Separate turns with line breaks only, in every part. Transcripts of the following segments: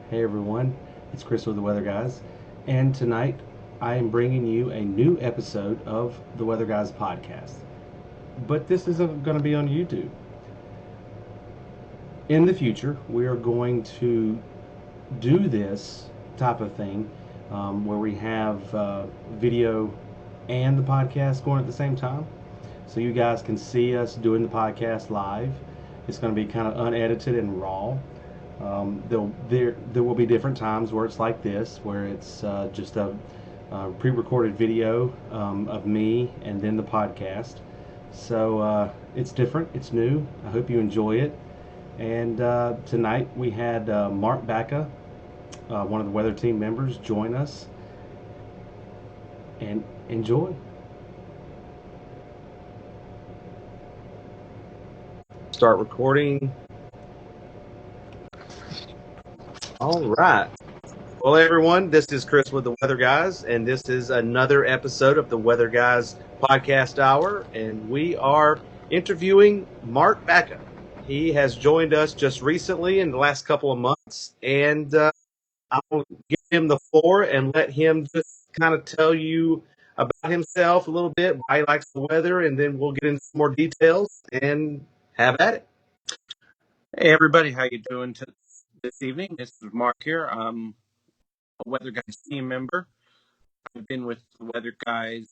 Hey everyone, it's Chris with the Weather Guys, and tonight I am bringing you a new episode of the Weather Guys podcast. But this isn't going to be on YouTube. In the future, we are going to do this type of thing where we have video and the podcast going at the same time. So you guys can see us doing the podcast live. It's going to be kind of unedited and raw. There will be different times where it's like this, where it's just a pre-recorded video of me and then the podcast. So it's different, it's new. I hope you enjoy it. And tonight we had Mark Bacca, one of the weather team members, join us and enjoy. Start recording. All right. Well, everyone, this is Chris with the Weather Guys, and this is another episode of the Weather Guys Podcast Hour, and we are interviewing Mark Bacca. He has joined us just recently in the last couple of months, and I'll give him the floor and let him just kind of tell you about himself a little bit, why he likes the weather, and then we'll get into some more details and have at it.
Hey everybody, how you doing this evening? This is Mark here. I'm a Weather Guys team member. I've been with the Weather Guys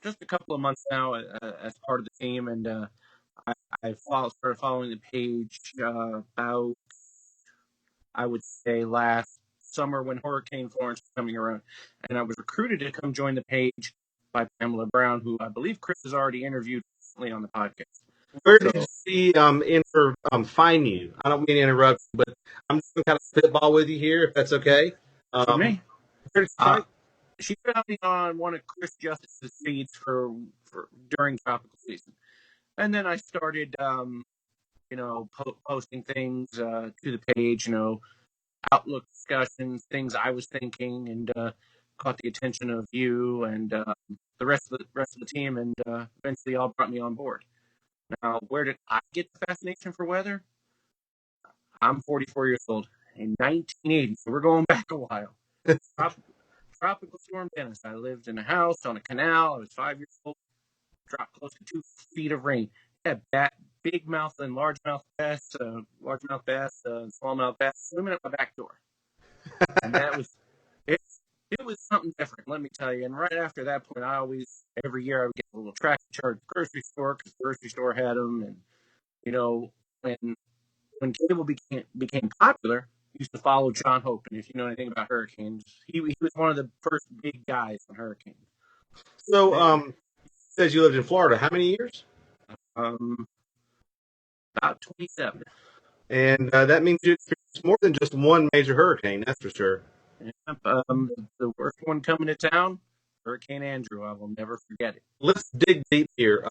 just a couple of months now as part of the team, and I started following the page about, I would say, last summer when Hurricane Florence was coming around, and I was recruited to come join the page by Pamela Brown, who I believe Chris has already interviewed recently on the podcast.
Where did she find you? I don't mean to interrupt, but I'm just going to kind of spitball with you here, if that's okay.
For me,
Where did she find
she found me on one of Chris Justice's feeds for during tropical season, and then I started, posting things to the page, outlook discussions, things I was thinking, and caught the attention of you and the rest of the team, and eventually all brought me on board. Now, where did I get the fascination for weather? I'm 44 years old. In 1980, so we're going back a while. Tropical storm Dennis. I lived in a house on a canal. I was 5 years old. Dropped close to 2 feet of rain. Had big mouth and largemouth bass, smallmouth bass swimming at my back door, and that was it. It was something different, let me tell you. And right after that point, every year I would get a little tracking chart at the grocery store because the grocery store had them. And when cable became popular, I used to follow John Hope. And if you know anything about hurricanes, he was one of the first big guys on hurricanes.
So, says you lived in Florida. How many years?
About 27.
And that means you experienced more than just one major hurricane, that's for sure.
Yep, the worst one coming to town, Hurricane Andrew. I will never forget it.
Let's dig deep here.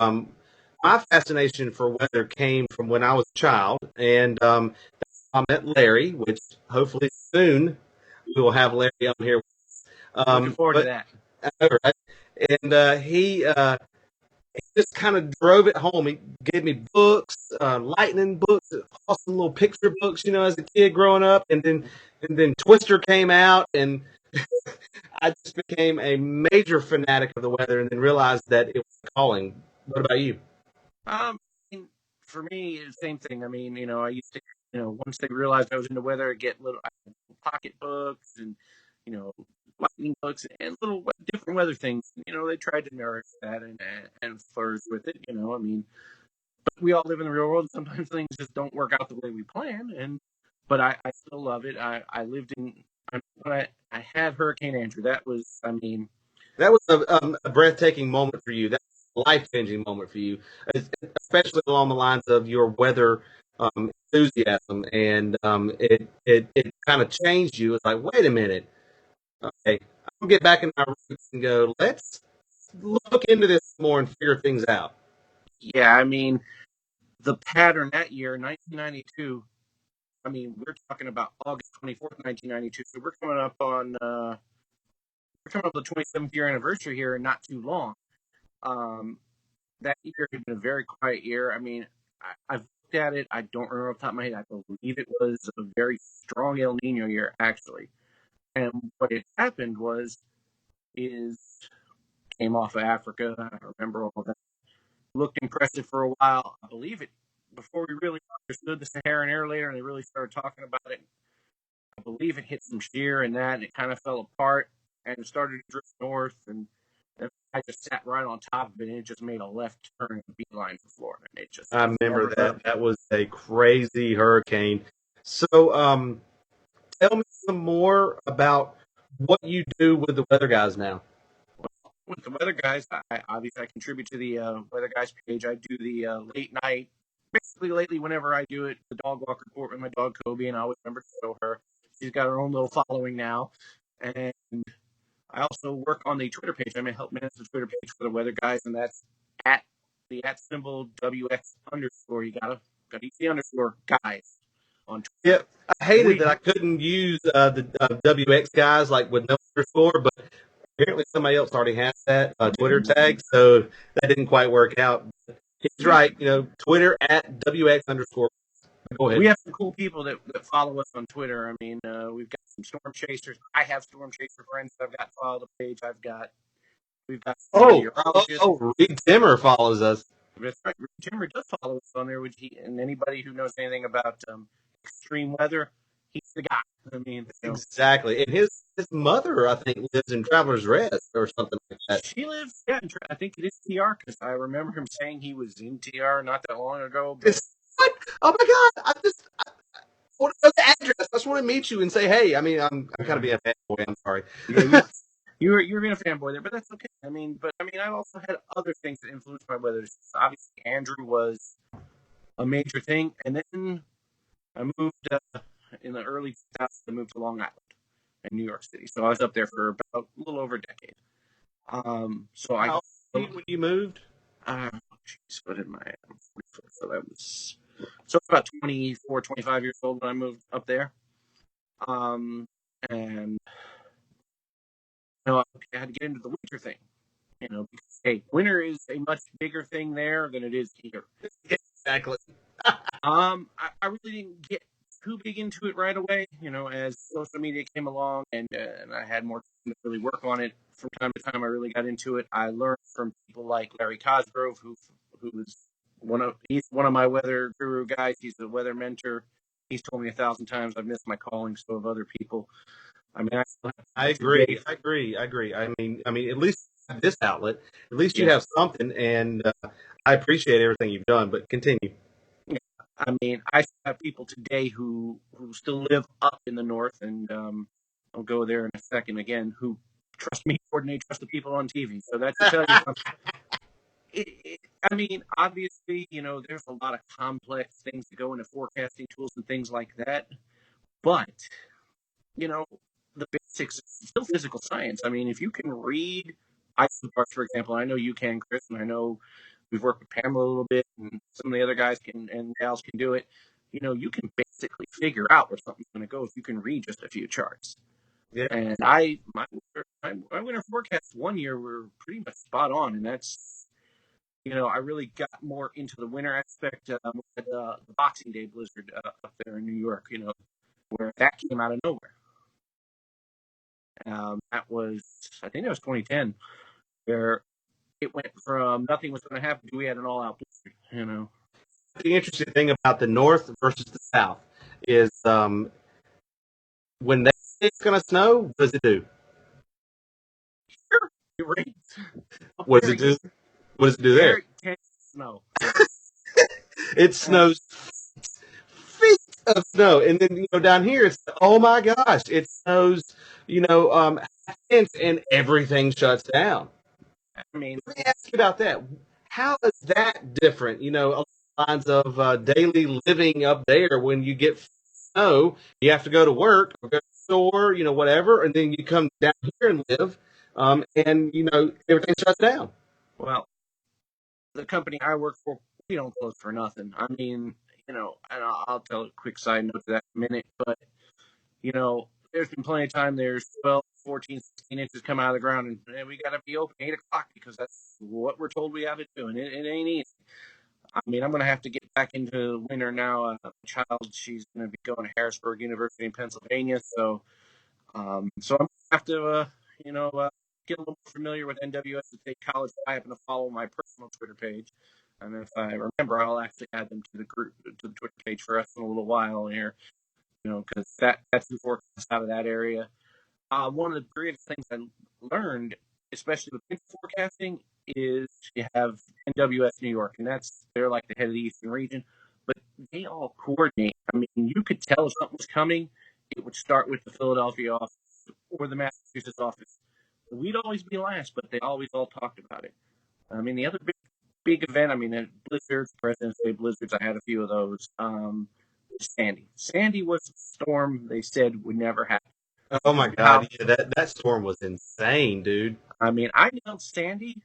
My fascination for weather came from when I was a child, and I met Larry, which hopefully soon we will have Larry on here.
Looking forward to that.
Right? And he just kind of drove it home. He gave me books, lightning books, awesome little picture books, as a kid growing up. And then Twister came out, and I just became a major fanatic of the weather, and then realized that it was a calling. What about you?
For me, it's the same thing. I used to, once they realized I was into weather, I had little pocket books and, lightning books and little different weather things. They tried to nourish that and flourish with it. But we all live in the real world, and sometimes things just don't work out the way we plan. But I still love it. I lived in when I had Hurricane Andrew. That was
a breathtaking moment for you. That's a life-changing moment for you, especially along the lines of your weather enthusiasm, and it kind of changed you. It's like, wait a minute, okay, I'll get back in my roots and go, let's look into this more and figure things out.
Yeah, the pattern that year, 1992. We're talking about August 24th, 1992. So we're coming up on the 27th year anniversary here, and not too long. That year had been a very quiet year. I've looked at it. I don't remember off the top of my head. I believe it was a very strong El Nino year, actually. And what had happened is came off of Africa. I remember all of that. Looked impressive for a while. I believe it before we really understood the Saharan air layer and they really started talking about it. I believe it hit some shear and that, and it kind of fell apart and it started to drift north. And I just sat right on top of it, and it just made a left turn and beeline for Florida. And it just
I remember
never
that.
looked.
That was a crazy hurricane. So, tell me some more about what you do with the weather guys now.
With the weather guys, I obviously I contribute to the weather guys page. I do the late night. Basically, lately, whenever I do it, the dog walk report with my dog Kobe, and I always remember to show her. She's got her own little following now, and I also work on the Twitter page. I'm help manage the Twitter page for the weather guys, and that's at the at symbol WX underscore. You gotta use the underscore guys on Twitter.
Yeah, I hated
We
that I couldn't use the WX guys like with no underscore, but apparently somebody else already has that Twitter tag, so that didn't quite work out. He's right. Twitter at WX underscore. Go ahead.
we have some cool people that follow us on Twitter. I mean, we've got some storm chasers. I have storm chaser friends that I've got to follow the page. We've got some meteorologists.
Reed Timmer follows us.
That's right. Jimmer does follow us on there, and anybody who knows anything about extreme weather, he's the guy. I mean,
Exactly. And his mother, I think, lives in Traveler's Rest or something like that.
she lives. Yeah, I think it is TR because I remember him saying he was in TR not that long ago. But
What? Oh my God! I want to know the address. I just want to meet you and say, hey. I mean, I'm kind of being a fanboy. I'm sorry.
yeah, you were being a fanboy there, but that's okay. I mean, I've also had other things that influenced my weather. Obviously, Andrew was a major thing, and then I moved in the early 2000s. I moved to Long Island in New York City, so I was up there for about a little over a decade. So
How old were you when you moved?
what did my so that was so about 24, 25 years old when I moved up there. And I had to get into the winter thing, because hey, winter is a much bigger thing there than it is here.
Exactly.
I really didn't get too big into it right away, as social media came along and I had more time to really work on it. From time to time, I really got into it. I learned from people like Larry Cosgrove, who was he's one of my weather guru guys. He's a weather mentor. He's told me 1,000 times I've missed my calling. So have other people. I mean,
I agree. I mean, at least you have this outlet. At least you have something, and I appreciate everything you've done. But continue.
I mean, I have people today who still live up in the north, and I'll go there in a second again, who trust me more than they trust the people on TV. So that should tell you something. I mean, obviously, there's a lot of complex things that go into forecasting tools and things like that. But, the basics is still physical science. I mean, if you can read isoparts, for example, I know you can, Chris, and I know we've worked with Pamela a little bit, and some of the other guys and gals can do it. You can basically figure out where something's going to go if you can read just a few charts.
Yeah.
And my winter forecasts one year were pretty much spot on, and that's I really got more into the winter aspect with the Boxing Day blizzard up there in New York. Where that came out of nowhere. That was, I think that was 2010, where it went from nothing was going to happen to we had an all-out blizzard.
The interesting thing about the North versus the South is when they say it's going to snow, what does it do?
Sure, it rains.
What does it do? What does it do there?
It can't snow.
It snows feet of snow, and then down here it's oh my gosh, it snows and everything shuts down.
I mean,
let me ask you about that. How is that different? Along the lines of daily living up there. When you get snow, you have to go to work, or go to the store, whatever, and then you come down here and live, and everything shuts down.
Well, the company I work for, we don't close for nothing. I mean, and I'll tell a quick side note to that in a minute, but there's been plenty of time. There's 12, 14, 16 inches come out of the ground, and we got to be open 8 o'clock because that's what we're told we have to do, and it ain't easy. I mean, I'm going to have to get back into winter now. My child, she's going to be going to Harrisburg University in Pennsylvania, so I'm going to have to, get a little more familiar with NWS at State College. I happen to follow my personal Twitter page, and if I remember, I'll actually add them to the group, to the Twitter page for us in a little while here, because that's who forecasts out of that area. One of the greatest things I learned, especially with winter forecasting, is you have NWS New York, and they're like the head of the Eastern region, but they all coordinate. I mean, you could tell if something was coming, it would start with the Philadelphia office or the Massachusetts office. We'd always be last, but they always all talked about it. I mean, the other big event, I mean, blizzards, President's Day blizzards, I had a few of those. Sandy. Sandy was a storm they said would never happen.
Oh my God! Yeah, that storm was insane, dude.
I mean, I nailed Sandy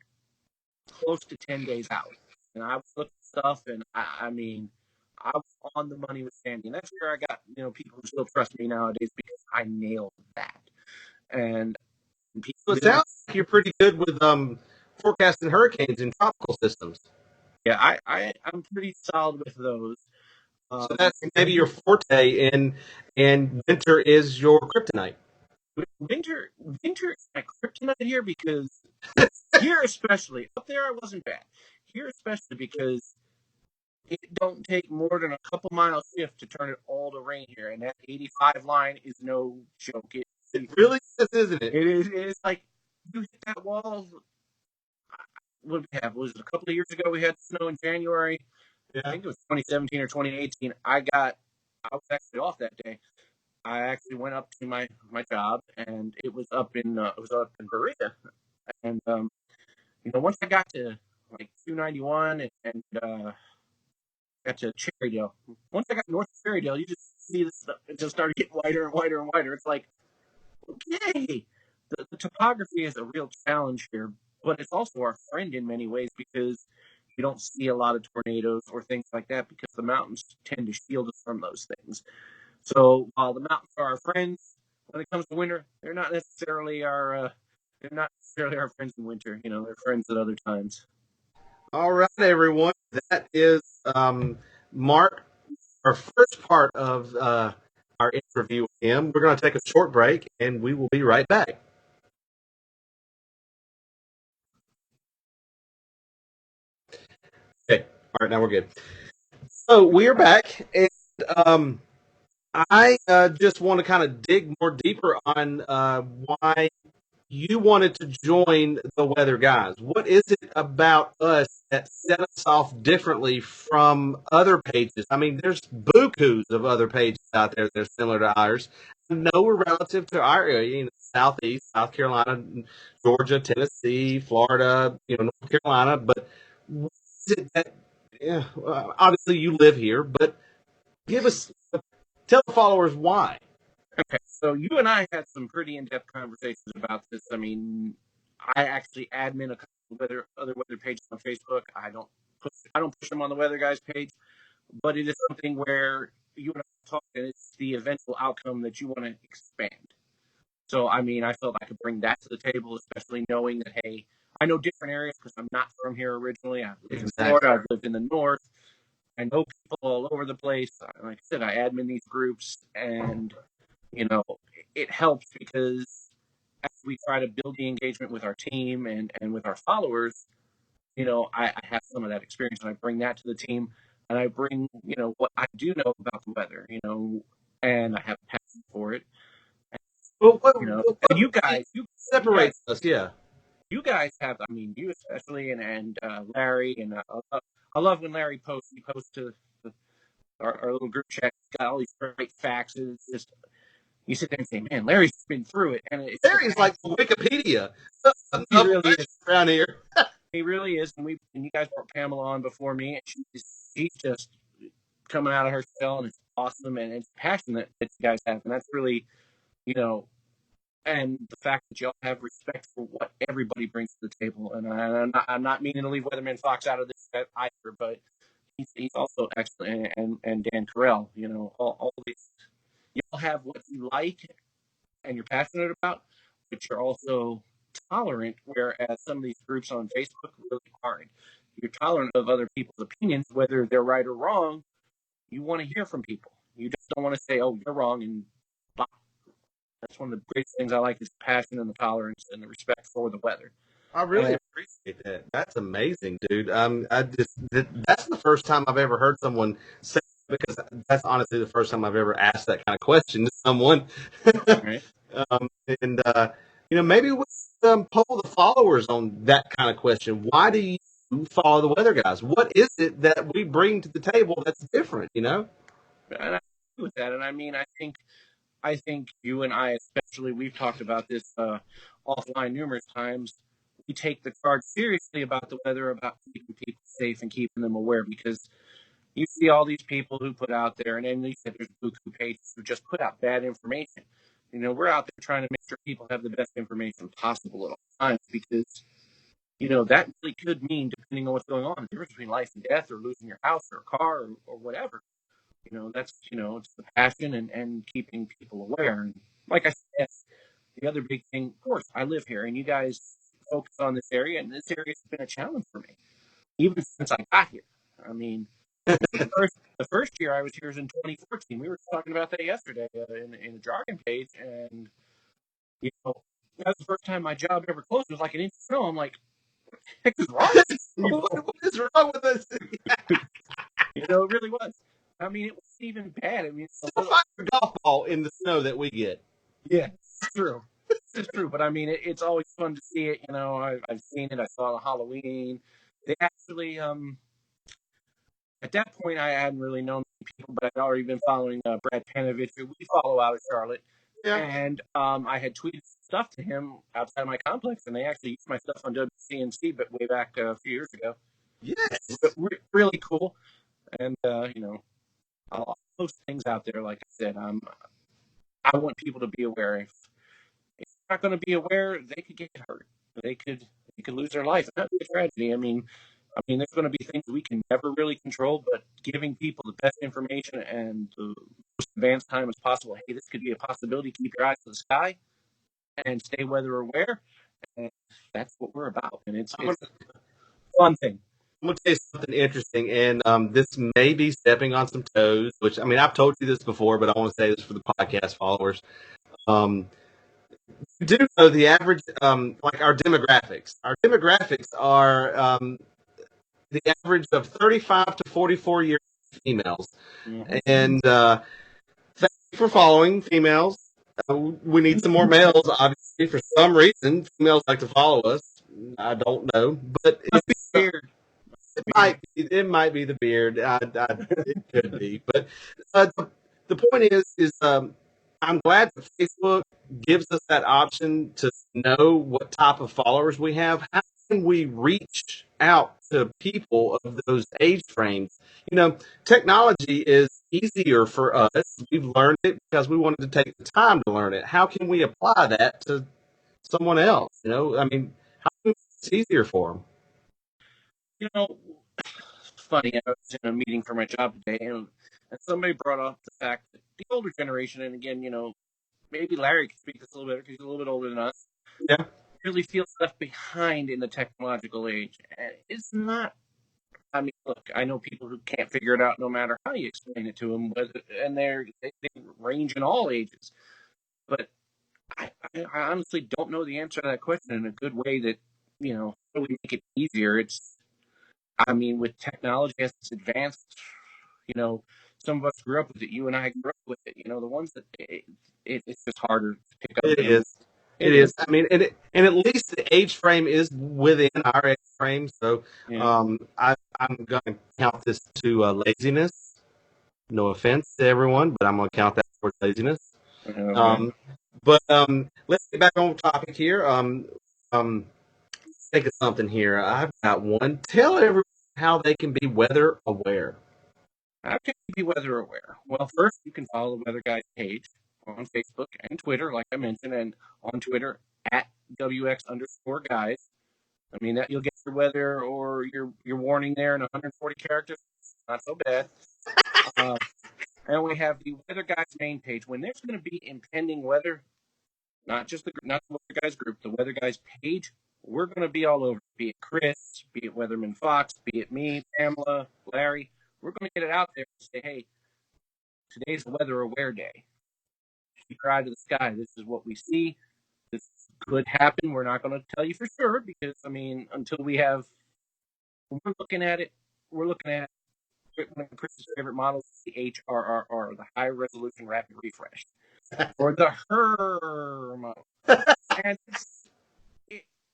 close to 10 days out. And I was looking at stuff, and I mean, I was on the money with Sandy. And that's where I got, people who still trust me nowadays because I nailed that. And people
So it sounds like you're pretty good with forecasting hurricanes and tropical systems.
yeah, I'm pretty solid with those.
So that's maybe your forte, and winter is your kryptonite.
Winter is my kryptonite here because here especially, up there I wasn't bad. Here especially because it don't take more than a couple miles shift to turn it all to rain here, and that 85 line is no joke.
It really is, isn't it?
It is. It's like you hit that wall. What did we have? Was it a couple of years ago? We had snow in January.
Yeah.
I think it was 2017 or 2018. I was actually off that day. I actually went up to my job, and it was up in Berea. And once I got to like 291 and got to Cherrydale. Once I got north of Cherrydale, you just see this stuff. It just started getting wider and wider and wider. It's like, okay, the topography is a real challenge here, but it's also our friend in many ways because you don't see a lot of tornadoes or things like that because the mountains tend to shield us from those things. So while the mountains are our friends, when it comes to winter, they're not necessarily our friends in winter. They're friends at other times.
All right, everyone. That is Mark, our first part of our interview with him. We're going to take a short break, and we will be right back. Okay. All right, now we're good. So we are back, and I just want to kind of dig more deeper on why you wanted to join the Weather Guys. What is it about us that set us off differently from other pages? I mean, there's bukus of other pages out there that are similar to ours. I know we're relative to our area, Southeast, South Carolina, Georgia, Tennessee, Florida, North Carolina. But what is it that, obviously you live here, but tell the followers why.
Okay, so you and I had some pretty in-depth conversations about this. I mean, I actually admin a couple of other weather pages on Facebook. I don't push them on the Weather Guys page, but it is something where you and I talk, and it's the eventual outcome that you want to expand. So, I mean, I felt I could bring that to the table, especially knowing that, hey, I know different areas because I'm not from here originally. I've lived in Florida. I've lived in the north. I know people all over the place. Like I said, I admin these groups, and it helps because as we try to build the engagement with our team and with our followers, I have some of that experience, and I bring that to the team, and I bring, what I do know about the weather, and I have a passion for it.
Well,
And you guys,
separates us, yeah.
You guys have, I mean, you especially, and Larry, and I love when Larry posts. He posts to our little group chat. He's got all these great facts. And it's just, you sit there and say, man, Larry's been through it. And
Larry's like Wikipedia.
He really is
around here.
He really is. And you guys brought Pamela on before me, and she's just coming out of her shell, and it's awesome, and it's passion that you guys have, and that's really, and the fact that y'all have respect for what everybody brings to the table. And I'm not meaning to leave Weatherman Fox out of this either, but he's also excellent, and Dan Carell, all these, y'all have what you like and you're passionate about, but you're also tolerant, whereas some of these groups on Facebook really aren't. you're tolerant of other people's opinions, whether they're right or wrong. You want to hear from people. You just don't want to say, "Oh, you're wrong," and blah. That's one of the greatest things I like is the passion and the tolerance and the respect for the weather.
I really
And
appreciate that. That's amazing, dude. That's the first time I've ever heard someone say because that's honestly the first time I've ever asked that kind of question to someone.
right,
um, and maybe we poll the followers on that kind of question. Why do you follow the weather guys? What is it that we bring to the table that's different?
and I agree with that. And I mean, I think you and I, especially, we've talked about this offline numerous times. We take the charge seriously about the weather, about keeping people safe and keeping them aware, because you see all these people who put out there, and then you said there's buku pages who just put out bad information. We're out there trying to make sure people have the best information possible at all times, because that really could mean, depending on what's going on, the difference between life and death, or losing your house or a car or whatever. That's it's the passion and keeping people aware. And like I said, the other big thing, of course, I live here, and you guys focus on this area, and this area has been a challenge for me, even since I got here. I mean, the first year I was here was in 2014. We were talking about that yesterday in the jargon page, and you know, that's the first time my job ever closed. It was like an inch of snow. I'm like, what the heck is wrong with these people?
What is wrong with us?
It really was. I mean, it wasn't even bad. I mean, it's a
Still
little.
find a golf ball in the snow that we get.
Yeah, it's true. It's true, but I mean, it's always fun to see it. I've seen it. I saw it on Halloween. They actually, at that point, I hadn't really known people, but I'd already been following Brad Panovich, who we follow out of Charlotte.
Yeah.
And I had tweeted stuff to him outside my complex, and they actually used my stuff on WCNC, but way back a few years ago.
Yes.
Really cool. And I'll post things out there. Like I said, I want people to be aware. If they're not going to be aware, they could get hurt. They could lose their life. That'd be a tragedy. I mean, there's going to be things we can never really control, but giving people the best information and the most advanced time as possible. Hey, this could be a possibility. Keep your eyes to the sky and stay weather aware. And that's what we're about. And it's
I'm
a fun thing.
gonna tell you something interesting, and this may be stepping on some toes. Which I mean, I've told you this before, but I want to say this for the podcast followers. Um, you do know the average, like our demographics. Our demographics are the average of 35 to 44-year females,
Mm-hmm.
and thank you for following females. We need some more males, obviously. For some reason, females like to follow us. I don't know, but
Must be weird.
it might be the beard. It could be, but uh, the point is I'm glad that Facebook gives us that option to know what type of followers we have. How can we reach out to people of those age frames? Technology is easier for us. We've learned it because we wanted to take the time to learn it. How can we apply that to someone else? I mean, how can we make it easier for them?
It's funny. I was in a meeting for my job today, and somebody brought up the fact that the older generation, and again, maybe Larry can speak this a little bit because he's a little bit older than us,
Yeah.
really feels left behind in the technological age. And it's not. I mean, look, I know people who can't figure it out no matter how you explain it to them, and they range in all ages. But I honestly don't know the answer to that question in a good way that, how do we make it easier? I mean, with technology as it's advanced, you know, some of us grew up with it. You and I grew up with it. The ones that it's just harder to pick up
It
things.
is. It
It
is.
is.
I mean, and at least the age frame is within our age frame. So
Yeah.
I'm going to count this to laziness. No offense to everyone, but I'm going to count that towards laziness.
Okay.
But let's get back on topic here. Think of something here. I've got one. Tell everyone how they can be weather aware.
How can you be weather aware? Well, first you can follow the Weather Guys page on Facebook and Twitter, like I mentioned, and on Twitter at WX_guys. I mean that you'll get your weather or your warning there in 140 characters. Not so bad. Uh, and we have the Weather Guys main page. When there's going to be impending weather, not the Weather Guys group, the Weather Guys page we're going to be all over. Be it Chris, be it Weatherman Fox, be it me, Pamela, Larry. We're going to get it out there and say, hey, today's a weather aware day. Keep your eye to the sky. This is what we see. This could happen. We're not going to tell you for sure because, I mean, until we have, when we're looking at it, we're looking at one of Chris's favorite models, the HRRR, the High Resolution Rapid Refresh, or the HER model. And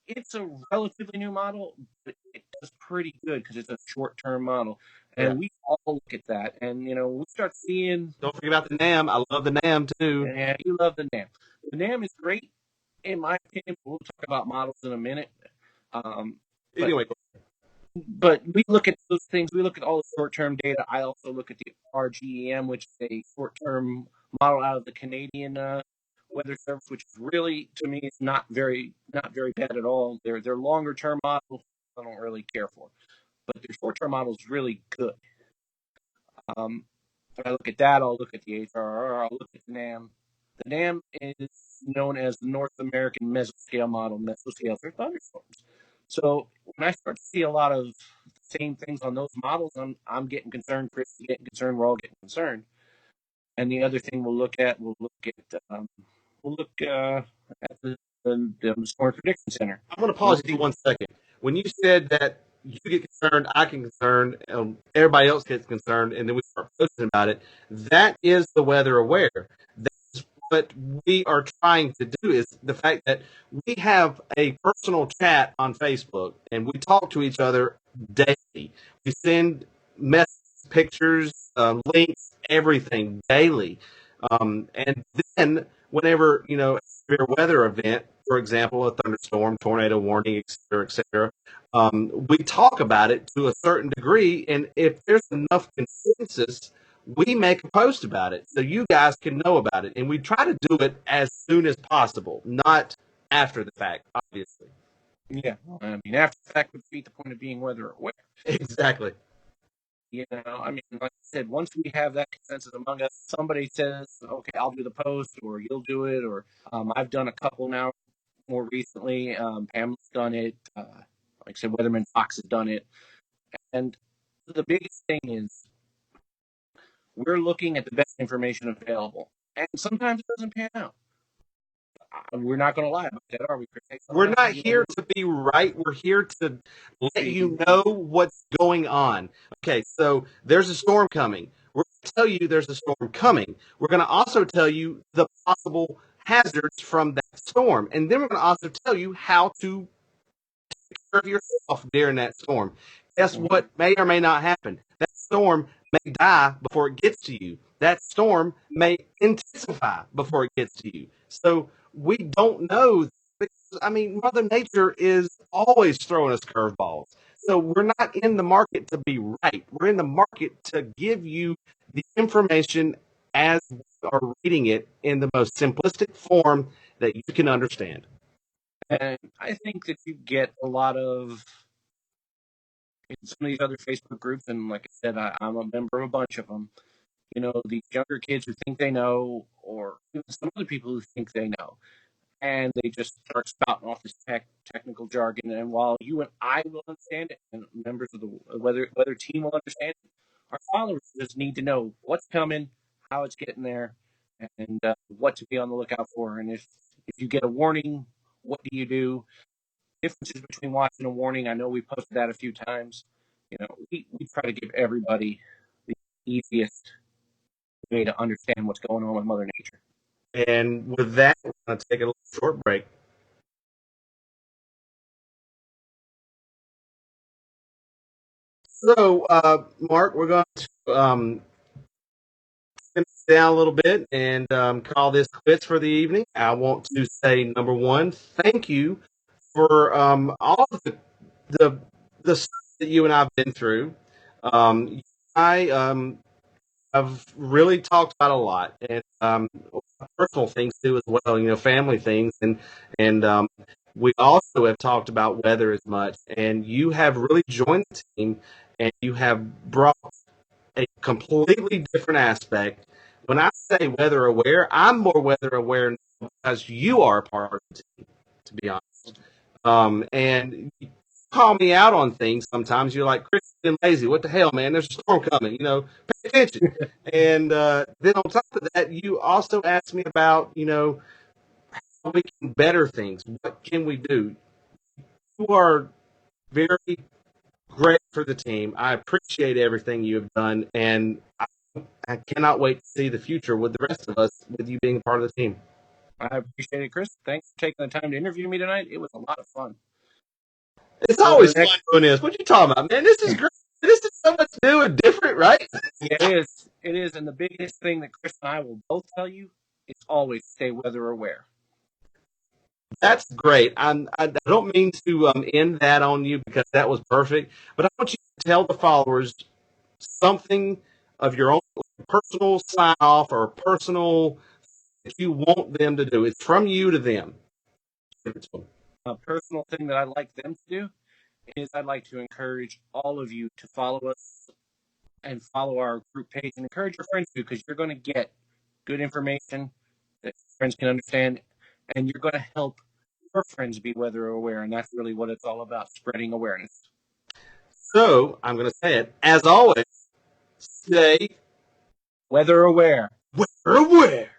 it's a relatively new model, but it does pretty good because it's a short-term model. And we all look at that, and we start seeing.
Don't forget about the NAM. I love the NAM too.
Yeah, you love the NAM. The NAM is great, in my opinion. We'll talk about models in a minute.
Anyway,
but we look at those things. We look at all the short-term data. I also look at the RGEM, which is a short-term model out of the Canadian Weather Service, which is really, to me, it's not very bad at all. Their longer-term models I don't really care for, but their short-term model is really good. I look at that. I'll look at the HRR. I'll look at the NAM. The NAM is known as the North American Mesoscale model. Mesoscales are thunderstorms. So when I start to see a lot of the same things on those models, I'm getting concerned. Chris is getting concerned. We're all getting concerned. And the other thing we'll look at the Storm Prediction Center.
I'm going to pause you for 1 second. When you said that you get concerned, I get concerned, everybody else gets concerned, and then we start posting about it, that is the weather aware. That's what we are trying to do, is the fact that we have a personal chat on Facebook, and we talk to each other daily. We send messages, pictures, links, everything daily. And then whenever, a severe weather event, for example, a thunderstorm, tornado warning, et cetera, we talk about it to a certain degree. And if there's enough consensus, we make a post about it so you guys can know about it. And we try to do it as soon as possible, not after the fact, obviously.
Yeah, I mean, after the fact would defeat the point of being weather aware.
Exactly.
I mean, like I said, once we have that consensus among us, somebody says, okay, I'll do the post, or you'll do it, or I've done a couple now more recently. Pamela's done it. Like I said, Weatherman Fox has done it. And the biggest thing is we're looking at the best information available. And sometimes it doesn't pan out. We're not going to lie about that, are we, Chris?
We're not here to be right. We're here to let you know what's going on. Okay, so there's a storm coming. We're going to tell you there's a storm coming. We're going to also tell you the possible hazards from that storm. And then we're going to also tell you how to take care of yourself during that storm. Guess what may or may not happen? That storm may die before it gets to you. That storm may intensify before it gets to you. So we don't know. I mean, Mother Nature is always throwing us curveballs. So we're not in the market to be right. We're in the market to give you the information as we are reading it in the most simplistic form that you can understand.
And I think that you get a lot of, in some of these other Facebook groups, and like I said, I'm a member of a bunch of them. These younger kids who think they know, or even some other people who think they know, and they just start spouting off this technical jargon. And while you and I will understand it, and members of the weather team will understand it, our followers just need to know what's coming, how it's getting there, and what to be on the lookout for. And if you get a warning, what do you do? Differences between watching a warning. I know we posted that a few times. We try to give everybody the easiest way to understand what's going on with Mother Nature.
And with that, we're going to take a little short break. So, Mark, we're going to sit down a little bit and call this quits for the evening. I want to say, number one, thank you for all of the stuff that you and I've been through. I have really talked about a lot, and personal things too as well. Family things, and we also have talked about weather as much. And you have really joined the team, and you have brought a completely different aspect. When I say weather aware, I'm more weather aware because you are a part of the team, to be honest. And you call me out on things sometimes. You're like, Chris, you're lazy. What the hell, man? There's a storm coming. Pay attention. And then on top of that, you also ask me about, how we can better things. What can we do? You are very great for the team. I appreciate everything you have done, and I cannot wait to see the future with the rest of us, with you being a part of the team.
I appreciate it, Chris. Thanks for taking the time to interview me tonight. It was a lot of fun.
It's
Over
always
the
fun
next,
doing this. What you talking about, man? This is great. This is so much new and different, right?
yeah, it is. It is, and the biggest thing that Chris and I will both tell you is always stay weather aware.
That's great. I don't mean to end that on you because that was perfect, but I want you to tell the followers something of your own personal sign off or personal that you want them to do. It's from you to them. Give it to them.
A personal thing that I'd like them to do is I'd like to encourage all of you to follow us and follow our group page and encourage your friends to, because you're going to get good information that friends can understand, and you're going to help your friends be weather aware, and that's really what it's all about, spreading awareness.
So I'm going to say it. As always, stay
Weather aware.
weather aware.